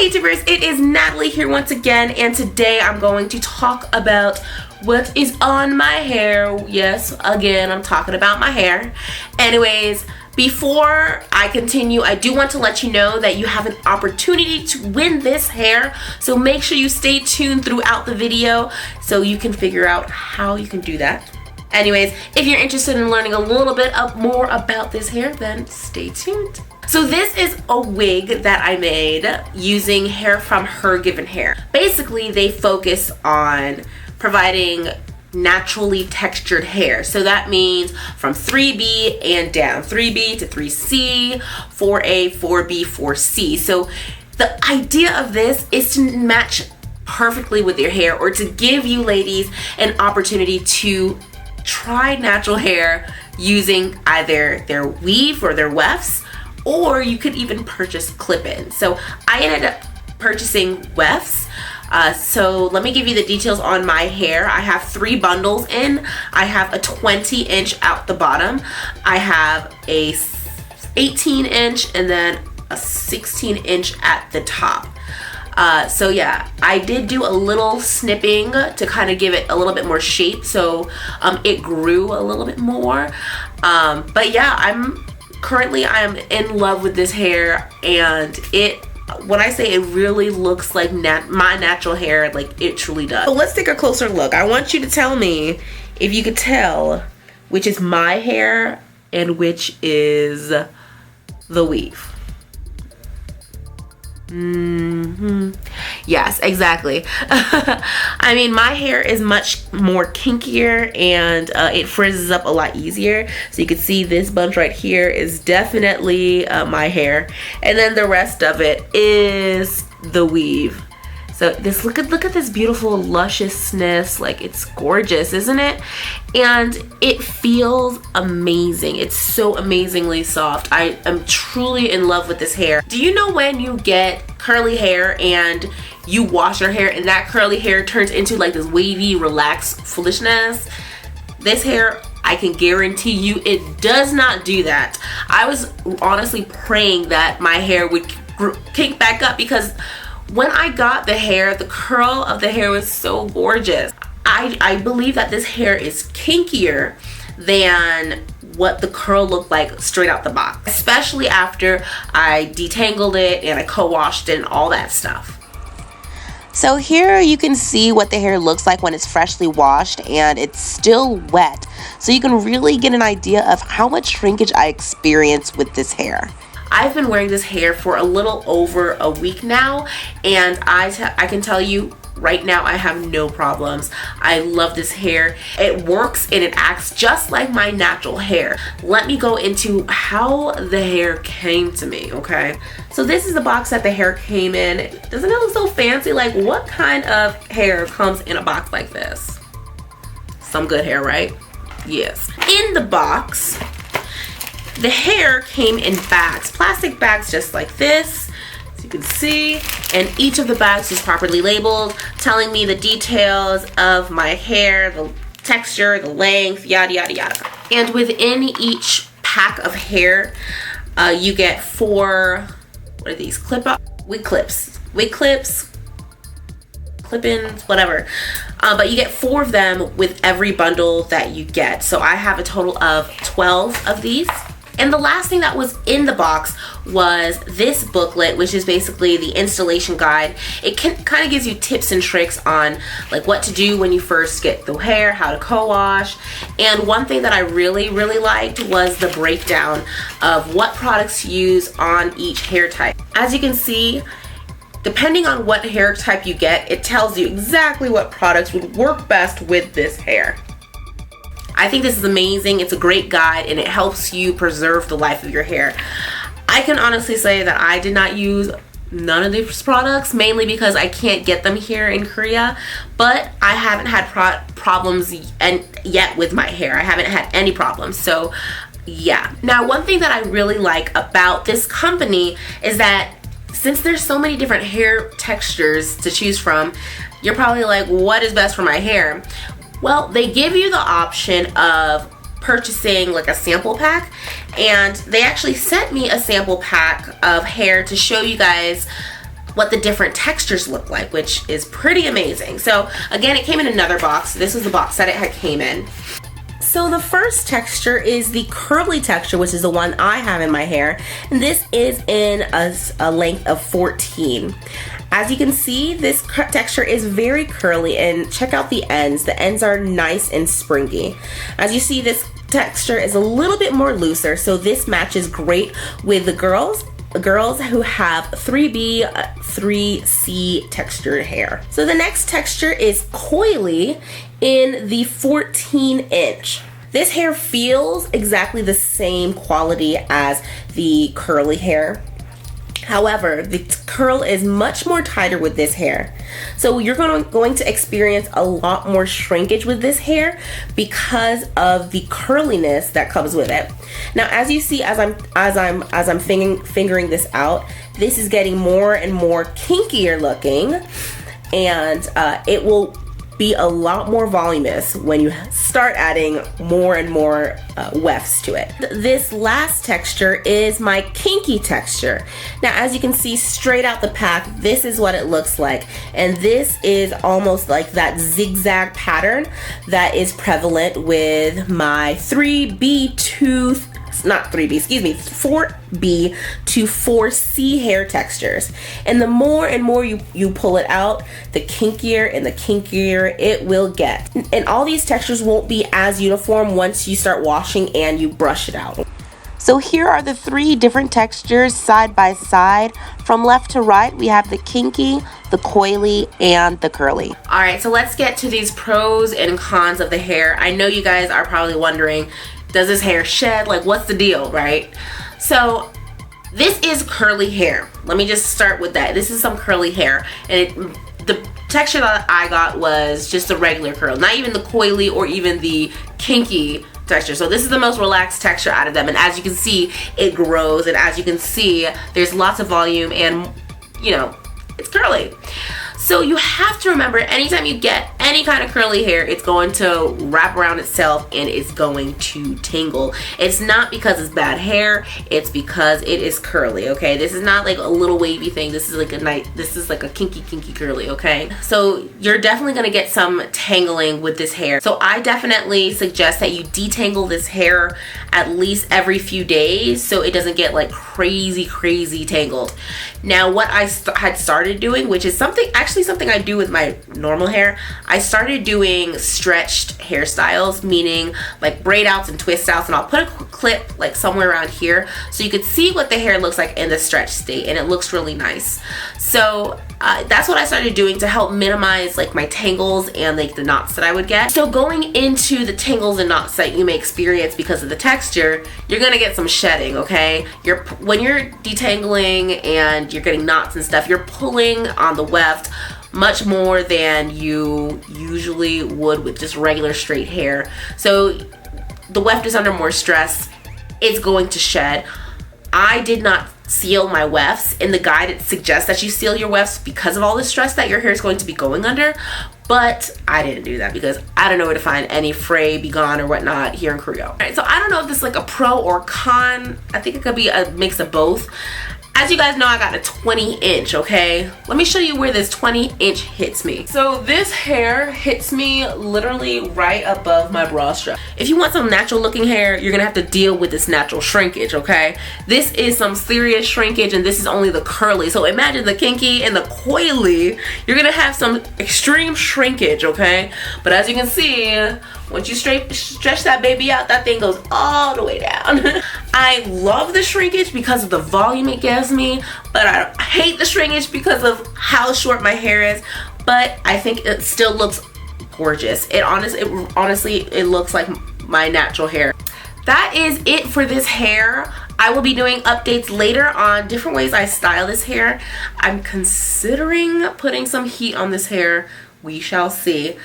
Hi YouTubers, it is Natalie here once again, and today I'm going to talk about what is on my hair. Yes, again, I'm talking about my hair. Anyways, before I continue, I do want to let you know that you have an opportunity to win this hair, so make sure you stay tuned throughout the video so you can figure out how you can do that. Anyways, if you're interested in learning a little bit more about this hair, then stay tuned. So this is a wig that I made using hair from Her Given Hair. Basically, they focus on providing naturally textured hair. So that means from 3B and down, 3B to 3C, 4A, 4B, 4C. So the idea of this is to match perfectly with your hair, or to give you ladies an opportunity to try natural hair using either their weave or their wefts, or you could even purchase clip-ins. So I ended up purchasing wefts. So let me give you the details on my hair. I have 3 bundles in. I have a 20-inch out the bottom. I have a 18-inch and then a 16-inch at the top. So yeah, I did do a little snipping to kind of give it a little bit more shape, so it grew a little bit more. But yeah, I'm in love with this hair, and when I say it really looks like my natural hair, like it truly does. So let's take a closer look. I want you to tell me if you could tell which is my hair and which is the weave. Yes, exactly. I mean, my hair is much more kinkier, and it frizzes up a lot easier. So you can see this bunch right here is definitely my hair, and then the rest of it is the weave. So this, look at this beautiful lusciousness. Like, it's gorgeous, isn't it? And it feels amazing. It's so amazingly soft. I am truly in love with this hair. Do you know when you get curly hair and you wash your hair and that curly hair turns into like this wavy, relaxed foolishness? This hair, I can guarantee you, it does not do that. I was honestly praying that my hair would kick back up, because when I got the hair, the curl of the hair was so gorgeous. I believe that this hair is kinkier than what the curl looked like straight out the box, especially after I detangled it and I co-washed it and all that stuff. So here you can see what the hair looks like when it's freshly washed and it's still wet. So you can really get an idea of how much shrinkage I experience with this hair. I've been wearing this hair for a little over a week now, and I can tell you right now I have no problems. I love this hair. It works and it acts just like my natural hair. Let me go into how the hair came to me, okay? So this is the box that the hair came in. Doesn't it look so fancy? Like, what kind of hair comes in a box like this? Some good hair, right? Yes. In the box, the hair came in bags, plastic bags just like this, as you can see, and each of the bags is properly labeled, telling me the details of my hair, the texture, the length, yada yada yada. And within each pack of hair, you get 4, what are these, wig clips, clip-ins, whatever. But you get 4 of them with every bundle that you get. So I have a total of 12 of these. And the last thing that was in the box was this booklet, which is basically the installation guide. It kind of gives you tips and tricks on like what to do when you first get the hair, how to co-wash. And one thing that I really liked was the breakdown of what products to use on each hair type. As you can see, depending on what hair type you get, it tells you exactly what products would work best with this hair. I think this is amazing. It's a great guide, and it helps you preserve the life of your hair. I can honestly say that I did not use none of these products, mainly because I can't get them here in Korea, but I haven't had problems yet with my hair. I haven't had any problems, so yeah. Now, one thing that I really like about this company is that since there's so many different hair textures to choose from, you're probably like, what is best for my hair? Well, they give you the option of purchasing like a sample pack, and they actually sent me a sample pack of hair to show you guys what the different textures look like, which is pretty amazing. So again, it came in another box. This was the box that it had came in. So the first texture is the curly texture, which is the one I have in my hair. And this is in a length of 14. As you can see, this texture is very curly, and check out the ends. The ends are nice and springy. As you see, this texture is a little bit more looser, so this matches great with the girls who have 3B, 3C textured hair. So the next texture is coily in the 14-inch. This hair feels exactly the same quality as the curly hair. However, the curl is much more tighter with this hair. So you're going to experience a lot more shrinkage with this hair because of the curliness that comes with it. Now, as you see, as I'm fingering this out, this is getting more and more kinkier looking, and it will be a lot more voluminous when you start adding more and more wefts to it. This last texture is my kinky texture. Now, as you can see straight out the pack, this is what it looks like, and this is almost like that zigzag pattern that is prevalent with my 4B to 4C hair textures. And the more and more you pull it out, the kinkier and the kinkier it will get. And all these textures won't be as uniform once you start washing and you brush it out. So here are the 3 different textures side by side. From left to right, we have the kinky, the coily, and the curly. All right, so let's get to these pros and cons of the hair. I know you guys are probably wondering, does this hair shed? Like, what's the deal, right? So this is curly hair. Let me just start with that. This is some curly hair, and the texture that I got was just a regular curl, not even the coily or even the kinky texture. So this is the most relaxed texture out of them, and as you can see, it grows, and as you can see, there's lots of volume, and you know, it's curly. So you have to remember, anytime you get any kind of curly hair, it's going to wrap around itself and it's going to tingle. It's not because it's bad hair, it's because it is curly, okay? This is not like a little wavy thing. This is like a kinky curly, okay? So you're definitely gonna get some tangling with this hair. So I definitely suggest that you detangle this hair at least every few days so it doesn't get like crazy tangled. Now, what I had started doing, which is something I do with my normal hair, I started doing stretched hairstyles, meaning like braid outs and twist outs, and I'll put a clip like somewhere around here so you could see what the hair looks like in the stretch state, and it looks really nice. So that's what I started doing to help minimize like my tangles and like the knots that I would get. So going into the tangles and knots that you may experience because of the texture, you're gonna get some shedding, okay? When you're detangling and you're getting knots and stuff, you're pulling on the weft much more than you usually would with just regular straight hair. So the weft is under more stress, it's going to shed. I did not seal my wefts. In the guide, it suggests that you seal your wefts because of all the stress that your hair is going to be going under, but I didn't do that because I don't know where to find any Fray, Be Gone, or whatnot here in Korea. All right, so I don't know if this is like a pro or con. I think it could be a mix of both. As you guys know, I got a 20-inch, okay? Let me show you where this 20-inch hits me. So this hair hits me literally right above my bra strap. If you want some natural looking hair, you're gonna have to deal with this natural shrinkage, okay? This is some serious shrinkage, and this is only the curly. So imagine the kinky and the coily. You're gonna have some extreme shrinkage, okay? But as you can see, once you stretch that baby out, that thing goes all the way down. I love the shrinkage because of the volume it gives me, but I hate the shrinkage because of how short my hair is, but I think it still looks gorgeous. It honestly looks like my natural hair. That is it for this hair. I will be doing updates later on different ways I style this hair. I'm considering putting some heat on this hair. We shall see.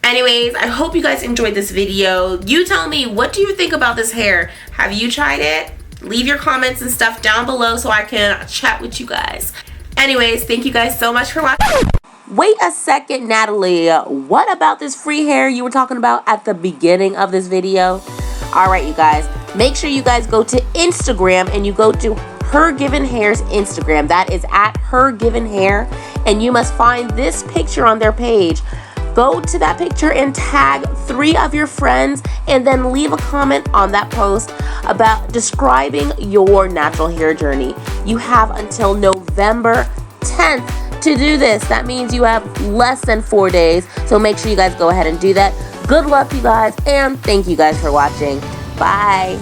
Anyways, I hope you guys enjoyed this video. You tell me, what do you think about this hair? Have you tried it? Leave your comments and stuff down below so I can chat with you guys. Anyways, thank you guys so much for watching. Wait a second, Natalie. What about this free hair you were talking about at the beginning of this video? All right, you guys. Make sure you guys go to Instagram and you go to Her Given Hair's Instagram. That is at Her Given Hair. And you must find this picture on their page. Go to that picture and tag 3 of your friends and then leave a comment on that post about describing your natural hair journey. You have until November 10th to do this. That means you have less than 4 days. So make sure you guys go ahead and do that. Good luck, you guys, and thank you guys for watching. Bye.